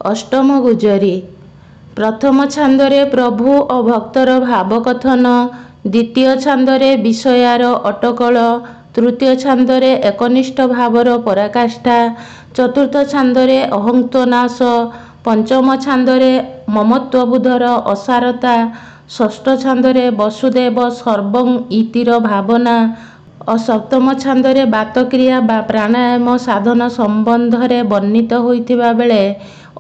अष्टम गुजरी। प्रथम छांदरे प्रभु और भक्तर भावकथन, द्वितीय छांदरे विषयार अटकल, तृतीय छांदरे एकनिष्ठ भावर पराकाष्ठा, चतुर्थ छांदरे अहंत्वनाश, पंचम छांदरे ममत्वबुधर असारता, षष्ठ छांदरे वसुदेव सर्वं इतिर भावना और सप्तम छांदरे बातक्रिया बा प्राणायाम साधन संबंधरे वर्णित होइथिबा बेले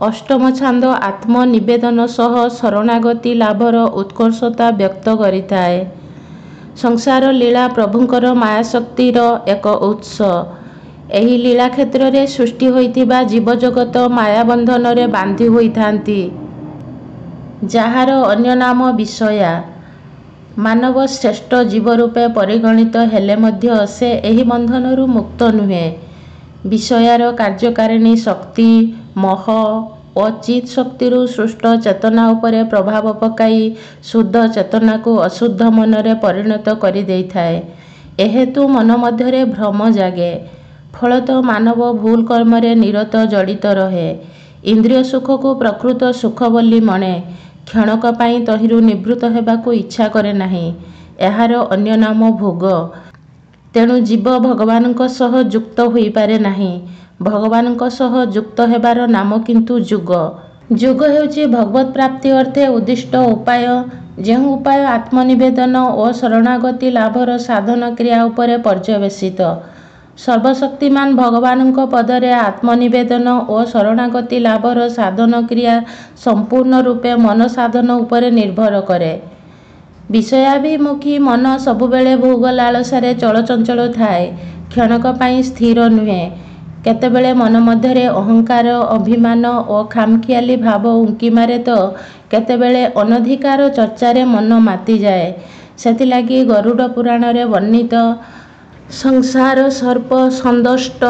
अष्टम छांद आत्मनिवेदन सह शरणागति लाभर उत्कर्षता व्यक्त करिथाए। संसार लीला प्रभुंकर मायाशक्तिर एक उत्स। एही लीला क्षेत्र रे सृष्टि होइथिबा जीवजगत मायाबंधन रे बांधी होइथांती, जाहार अन्य नाम विषया। मानव श्रेष्ठ जीव रूपे परिगणित हेले मध्य से एही बंधनरु मुक्त नुहे। विषयार कार्यकारिणी शक्ति मोह और चित शक्तिरु सृष्ट चेतना उपरे प्रभाव पकाई शुद्ध चेतना को अशुद्ध मनरे परिणत करि देइथाए। एहेतु मन मध्यरे भ्रम जागे, फलतः मानव भूल कर्मरे निरत जड़ित रहे। इंद्रिय सुख को प्रकृत सुख बोली मणे, क्षणक पाई तहिरु निवृत्त हेबाकु इच्छा करे नाही। एहार अन्य नाम भोग। तेणु जीव भगवानक सह युक्त होई पारे नाही। भगवानक सह युक्त हेबार नाम किंतु जुग। जुग हेउची भगवत प्राप्ति अर्थे उद्दिष्ट उपाय, जेहु उपाय आत्मनिवेदन और शरणागति लाभर साधन क्रिया उपरे पर्यवेसित। सर्वशक्तिमान भगवानक पदरे आत्मनिवेदन और शरणागति लाभर साधन क्रिया संपूर्ण रूपे मन साधन उपरे निर्भर करे। विषयाभिमुखी मन सबुबेले भोग लालसारे चलचंचल थाए, क्षणक पाई स्थिर नुहे। केतेबेले मन मध्यरे अहंकार अभिमान और खामखियाली भाव उंकी मारे तो केतेबेले अनधिकार चर्चारे मन माती जाए। सेथिलागी गरुड़ पुराण रे वर्णित संसार सर्प संदष्ट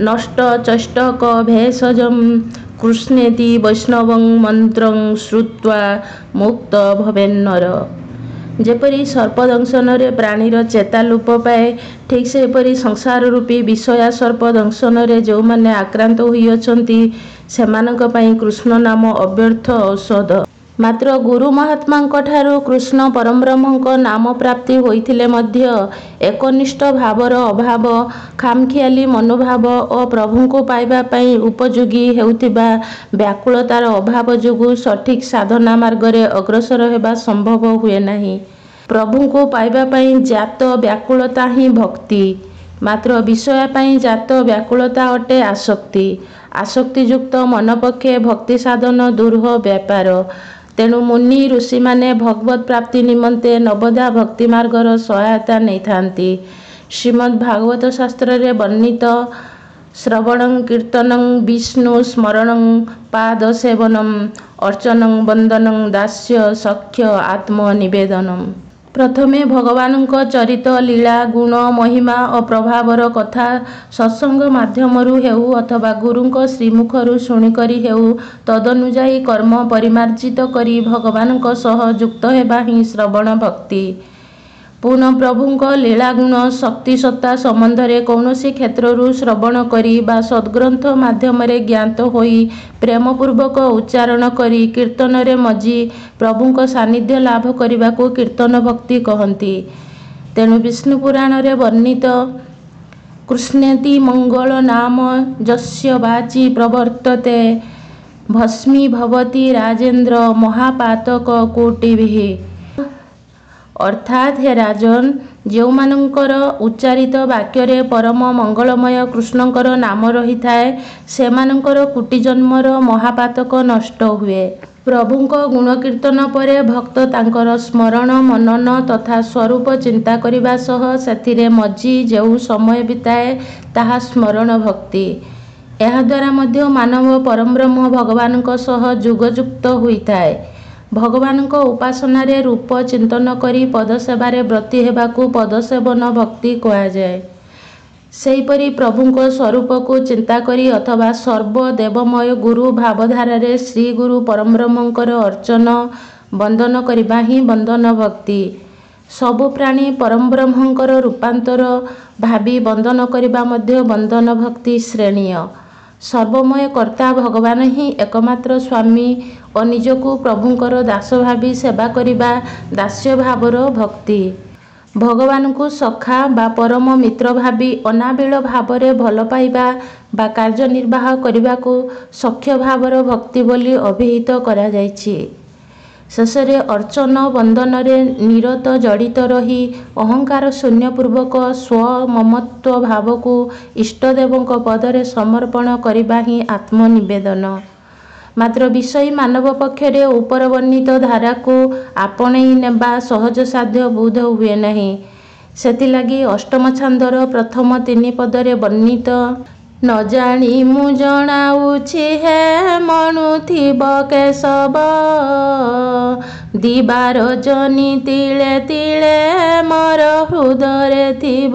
नष्ट चष्टक भेषजं कृष्णेति वैष्णवं मंत्रं श्रुत्वा मुक्त भवेन्नर। जेपरी सर्पदंशन रे प्राणीर चेता लोप पाए, ठीक सेपरी संसार रूपी विषया सर्पदंशन रे जो माने आक्रांत होई अछंती सेमानक पई कृष्ण नाम अव्यर्थ औषध। मात्र गुरु महात्मांक ठारू कृष्ण परमब्रह्मंक नाम प्राप्ति होइथिले मध्य एकनिष्ठ भावर अभाव, खामखियाली मनोभाव और प्रभु को पाइबा पई उपयोगी हेउथिबा व्याकुलतार अभाव जोगु सठिक साधना मार्गरे अग्रसर हेबा संभव हुए नाही। प्रभु को पाइबा पई जात व्याकुलता ही भक्ति। मात्र विषया पई जात व्याकुलता अटे आसक्ति। आसक्तियुक्त मन पक्षे भक्ति साधन दुर्ह व्यापार। तेणु मुनि ऋषि माने भगवत प्राप्ति निमंते नवदा भक्ति मार्गर सहायता नहीं थांती। श्रीमद् भागवत शास्त्र रे वर्णित श्रवणं कीर्तनं विष्णु स्मरणं पाद सेवनं अर्चनं वंदनं दास्य सख्य आत्मनिवेदनम। प्रथमे भगवानଙ୍କ चरित लीला गुण महिमा और प्रभावर कथा सत्संग माध्यमरु हेउ अथवा गुरुଙ୍କ श्रीमुखरु शुणिकरी हेउ तदनुजाई कर्म परिमार्जित करी भगवानଙ୍କ सह युक्त हेबा ही श्रवण भक्ति। पुनः प्रभुଙ୍କ लीला गुण शक्ति सत्ता संबंधरे कौनसी क्षेत्ररु श्रवण करी बा सद्ग्रंथ माध्यमरे ज्ञात होई प्रेमपूर्वक उच्चारण करी कीर्तन रे मजी प्रभुଙ୍କ सानिध्य लाभ करिबाकु कीर्तन भक्ति कहंती। तेणु विष्णु पुराण रे वर्णित कृष्णेति मंगल नाम जस्य वाचि प्रवर्तते भस्मी भवति राजेन्द्र महापातक कोटिभिः। अर्थात हे राजन, जो मानकर उच्चारित वाक्य परम मंगलमय कृष्णकर नाम रही थाए सेमानकर कोटि जन्मर महापातक नष्ट हुए। प्रभुଙ୍କ गुण कीर्तन परे भक्त तांकर स्मरण मनन तथा स्वरूप चिंता करिबा सह सेथिरे मजी जेउ समय बिताए ताहा स्मरण भक्ति। एहा द्वारा मध्य मानव परमब्रह्म भगवानଙ୍କ सह जुगजुक्त होइथाए। भगवानଙ୍କ उपासनारे रूप चिंतन करी पदसेवारे ब्रती हेबाकु पदसेवन भक्ति कहा जाए। सेहीपरि प्रभुଙ୍କ स्वरूप को चिंता करी अथवा सर्व देवमय गुरु भावधारारे श्री गुरु परमब्रह्मंकर अर्चन वंदन करिबा ही वंदन भक्ति। सबु प्राणी परमब्रह्मंकर रूपांतर भावी वंदन करिबा मध्य वंदन भक्ति श्रेणीय। ସର୍ବମୟ କର୍ତ୍ତା ଭଗବାନ ହିଁ ଏକମାତ୍ର ସ୍ୱାମୀ ଓ ନିଜକୁ ପ୍ରଭୁଙ୍କର ଦାସ ଭାବି ସେବା କରିବା ଦାସ୍ୟ ଭାବର ଭକ୍ତି। ଭଗବାନଙ୍କୁ ସଖା ବା ପରମ ମିତ୍ର ଭାବି ଅନାବିଳ ଭାବରେ ଭଲ ପାଇବା ବା କାର୍ଯ୍ୟନିର୍ବାହ କରିବାକୁ ସଖ୍ୟ ଭାବର ଭକ୍ତି ବୋଲି ଅଭିହିତ କରାଯାଇଛି। ଶେଷରେ ଅର୍ଚ୍ଚନ ବନ୍ଦନରେ ନିରତ ଜଡ଼ିତ ରହି ଅହଙ୍କାର ଶୂନ୍ୟପୂର୍ବକ ସ୍ୱମମତ୍ୱ ଭାବକୁ ଇଷ୍ଟଦେବଙ୍କ ପଦରେ ସମର୍ପଣ କରିବା ହିଁ ଆତ୍ମନିବେଦନ। ମାତ୍ର ବିଷୟୀ ମାନବ ପକ୍ଷରେ ଉପର ବର୍ଣ୍ଣିତ ଧାରାକୁ ଆପଣେଇ ନେବା ସହଜସାଧ୍ୟ ବୋଧ ହୁଏ ନାହିଁ। ସେଥିଲାଗି ଅଷ୍ଟମ ଛାନ୍ଦର ପ୍ରଥମ 3 ପଦରେ ବର୍ଣ୍ଣିତ ନ ଜାଣି ମୁଁ ଜଣାଉଛି ହେ ମଣୁଥିବ କେଶବ ଦିବା ରଜନୀ ତିଳେ ତିଳେ ମୋର ହୃଦୟରେ ଥିବ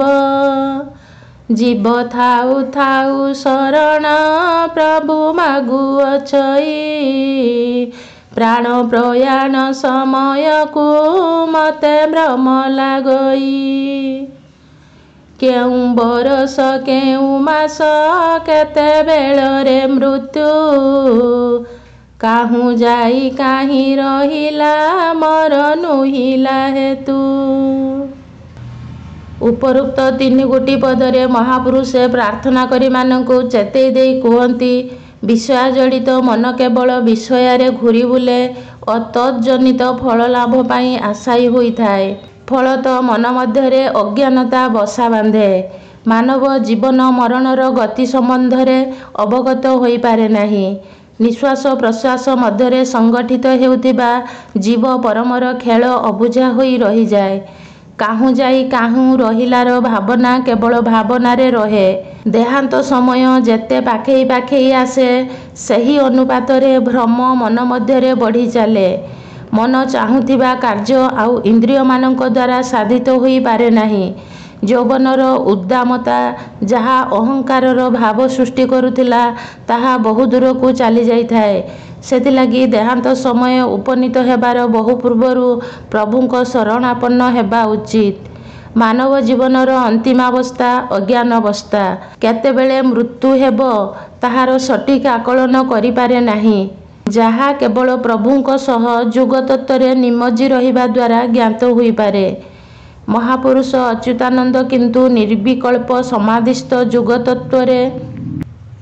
ଜୀବ ଥାଉ ଥାଉ ଶରଣ ପ୍ରଭୁ ମାଗୁଅଛଇ ପ୍ରାଣ ପ୍ରୟାଣ ସମୟକୁ ମତେ ଭ୍ରମ ଲାଗଇ କେଉଁ ବରଷ କେଉଁ ମାସ କେତେବେଳରେ ମୃତ୍ୟୁ କାହୁଁ ଯାଇ କାହିଁ ରହିଲା ମୋର ନୁହିଲା ହେତୁ। ଉପରୋକ୍ତ 3 ଗୋଟି ପଦରେ ମହାପୁରୁଷେ ପ୍ରାର୍ଥନା କରି ମାନଙ୍କୁ ଚେତେଇ ଦେଇ କୁହନ୍ତି ବିଷୟା ଜଡ଼ିତ ମନ କେବଳ ବିଷୟରେ ଘୂରି ବୁଲେ ଓ ତତ୍ଜନିତ ଫଳ ଲାଭ ପାଇଁ ଆଶାୟୀ ହୋଇଥାଏ। ଫଳତଃ ମନ ମଧ୍ୟରେ ଅଜ୍ଞାନତା ବସା ବାନ୍ଧେ। ମାନବ ଜୀବନ ମରଣର ଗତି ସମ୍ବନ୍ଧରେ ଅବଗତ ହୋଇପାରେ ନାହିଁ। ନିଶ୍ୱାସ ପ୍ରଶ୍ୱାସ ମଧ୍ୟରେ ସଂଗଠିତ ହେଉଥିବା ଜୀବ ପରମର ଖେଳ ଅବୁଝା ହୋଇ ରହିଯାଏ। କାହୁଁ ଯାଇ କାହୁଁ ରହିଲାର ଭାବନା କେବଳ ଭାବନାରେ ରହେ। ଦେହାନ୍ତ ସମୟ ଯେତେ ପାଖେଇ ପାଖେଇ ଆସେ ସେହି ଅନୁପାତରେ ଭ୍ରମ ମନ ମଧ୍ୟରେ ବଢ଼ି ଚାଲେ। ମନ ଚାହୁଁଥିବା କାର୍ଯ୍ୟ ଆଉ ଇନ୍ଦ୍ରିୟମାନଙ୍କ ଦ୍ୱାରା ସାଧିତ ହୋଇପାରେ ନାହିଁ। ଯୌବନର ଉଦ୍ଦାମତା ଯାହା ଅହଙ୍କାରର ଭାବ ସୃଷ୍ଟି କରୁଥିଲା ତାହା ବହୁ ଦୂରକୁ ଚାଲି ଯାଇଥାଏ। ସେଥିଲାଗି ଦେହାନ୍ତ ସମୟ ଉପନୀତ ହେବାର ବହୁ ପୂର୍ବରୁ ପ୍ରଭୁଙ୍କ ଶରଣାପନ୍ନ ହେବା ଉଚିତ। ମାନବ ଜୀବନର ଅନ୍ତିମାବସ୍ଥା ଅଜ୍ଞାନାବସ୍ଥା। କେତେବେଳେ ମୃତ୍ୟୁ ହେବ ତାହାର ସଠିକ୍ ଆକଳନ କରିପାରେ ନାହିଁ, ଯାହା କେବଳ ପ୍ରଭୁଙ୍କ ସହ ଯୁଗତତ୍ତ୍ୱରେ ନିମଜ୍ଜି ରହିବା ଦ୍ୱାରା ଜ୍ଞାତ ହୋଇପାରେ। ମହାପୁରୁଷ ଅଚ୍ୟୁତାନନ୍ଦ କିନ୍ତୁ ନିର୍ବିକଳ୍ପ ସମାଧିସ୍ଥ ଯୁଗତତ୍ତ୍ୱରେ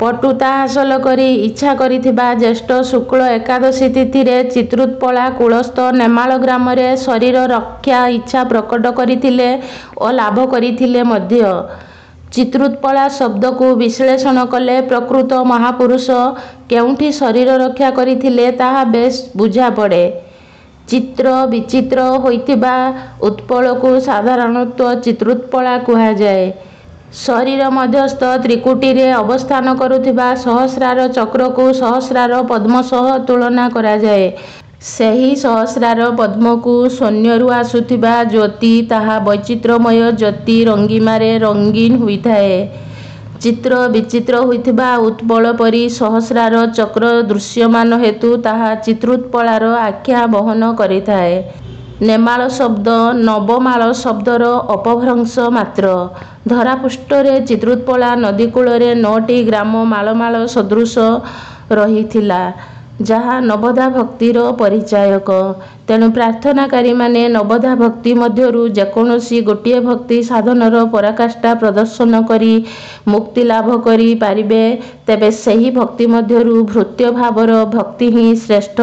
ପଟୁତା ହାସଲ କରି ଇଚ୍ଛା କରିଥିବା ଜ୍ୟେଷ୍ଠ ଶୁକ୍ଳ ଏକାଦଶୀ ତିଥିରେ ଚିତ୍ରୁତ୍ପଳା କୂଳସ୍ଥ ନେମାଳ ଗ୍ରାମରେ ଶରୀର ରକ୍ଷା ଇଚ୍ଛା ପ୍ରକଟ କରିଥିଲେ ଓ ଲାଭ କରିଥିଲେ ମଧ୍ୟ। ଚିତ୍ରୁତ୍ପଳା ଶବ୍ଦକୁ ବିଶ୍ଳେଷଣ କଲେ ପ୍ରକୃତ ମହାପୁରୁଷ କେଉଁଠି ଶରୀର ରକ୍ଷା କରିଥିଲେ ତାହା ବେଶ୍ ବୁଝାପଡ଼େ। ଚିତ୍ର ବିଚିତ୍ର ହୋଇଥିବା ଉତ୍ପଳକୁ ସାଧାରଣତଃ ଚିତ୍ରୁତ୍ପଳା କୁହାଯାଏ। ଶରୀର ମଧ୍ୟସ୍ଥ ତ୍ରିକୁଟିରେ ଅବସ୍ଥାନ କରୁଥିବା ସହସ୍ରାର ଚକ୍ରକୁ ସହସ୍ରାର ପଦ୍ମ ସହ ତୁଳନା କରାଯାଏ। ସେହି ସହସ୍ରାର ପଦ୍ମକୁ ଶୂନ୍ୟରୁ ଆସୁଥିବା ଜ୍ୟୋତି ତାହା ବୈଚିତ୍ର୍ୟମୟ ଜ୍ୟୋତି ରଙ୍ଗିମାରେ ରଙ୍ଗୀନ ହୋଇଥାଏ। ଚିତ୍ର ବିଚିତ୍ର ହୋଇଥିବା ଉତ୍ପଳ ପରି ସହସ୍ରାର ଚକ୍ର ଦୃଶ୍ୟମାନ ହେତୁ ତାହା ଚିତ୍ରୁତ୍ପଳାର ଆଖ୍ୟା ବହନ କରିଥାଏ। ନେମାଳ ଶବ୍ଦ ନବମାଳ ଶବ୍ଦର ଅପଭ୍ରଂଶ ମାତ୍ର। ଧରାପୃଷ୍ଠରେ ଚିତ୍ରୁତ୍ପଳା ନଦୀକୂଳରେ 9ଟି ଗ୍ରାମ ମାଳମାଳ ସଦୃଶ ରହିଥିଲା, ଯାହା ନବଧା ଭକ୍ତିର ପରିଚାୟକ। ତେଣୁ ପ୍ରାର୍ଥନାକାରୀମାନେ ନବଧା ଭକ୍ତି ମଧ୍ୟରୁ ଯେକୌଣସି ଗୋଟିଏ ଭକ୍ତି ସାଧନର ପରାକାଷ୍ଠା ପ୍ରଦର୍ଶନ କରି ମୁକ୍ତି ଲାଭ କରି ପାରିବେ, ତେବେ ସେହି ଭକ୍ତି ମଧ୍ୟରୁ ଭୃତ୍ୟ ଭାବର ଭକ୍ତି ହିଁ ଶ୍ରେଷ୍ଠ,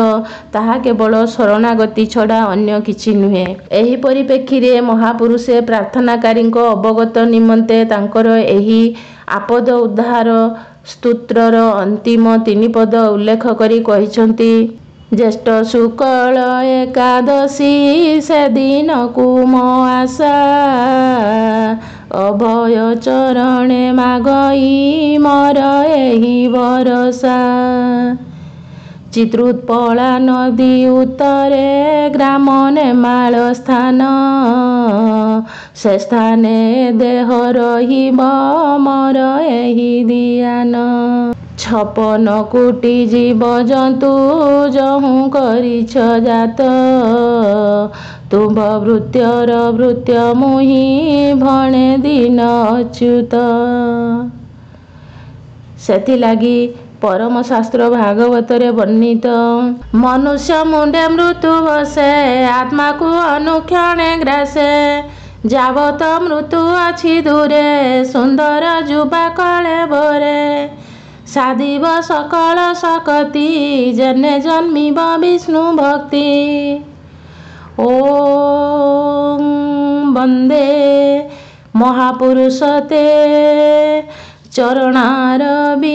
ତାହା କେବଳ ଶରଣାଗତି ଛଡ଼ା ଅନ୍ୟ କିଛି ନୁହେଁ। ଏହି ପରିପ୍ରେକ୍ଷୀରେ ମହାପୁରୁଷେ ପ୍ରାର୍ଥନାକାରୀଙ୍କ ଅବଗତ ନିମନ୍ତେ ତାଙ୍କର ଏହି ଆପଦ ଉଦ୍ଧାର ସ୍ତୋତ୍ରର ଅନ୍ତିମ 3 ପଦ ଉଲ୍ଲେଖ କରି କହିଛନ୍ତି ଜ୍ୟେଷ୍ଠ ଶୁକ୍ଳ ଏକାଦଶୀ ସେଦିନକୁ ମୋ ଆଶା ଅଭୟ ଚରଣେ ମାଗଇ ମୋର ଏହି ଭରସା ଚିତ୍ରୁତ୍ପଳା ନଦୀ ଉତ୍ତରେ ଗ୍ରାମ ନେମାଳ ସ୍ଥାନ ସେ ସ୍ଥାନେ ଦେହ ରହିବ ମୋର ଏହି ଧ୍ୟାନ 56 କୋଟି ଜୀବଜନ୍ତୁ ଯହୁଁ କରିଛ ଜାତ ତୁମ୍ଭ ଭୃତ୍ୟର ଭୃତ୍ୟ ମୁହିଁ ଭଣେ ଦିନ ଅଚ୍ୟୁତ ସେଥିଲାଗି परमशास्त्र भागवतरे वर्णित मनुष्य मुंडे मृत्यु बसे आत्मा को अनुक्षणे ग्रासे जावत मृत्यु अछि दूरे सुंदर जुबा कले भरे साधिब सकल सकति जने जन्मिब विष्णु भक्ति ओम वंदे महापुरुष ते चरणारविंदम।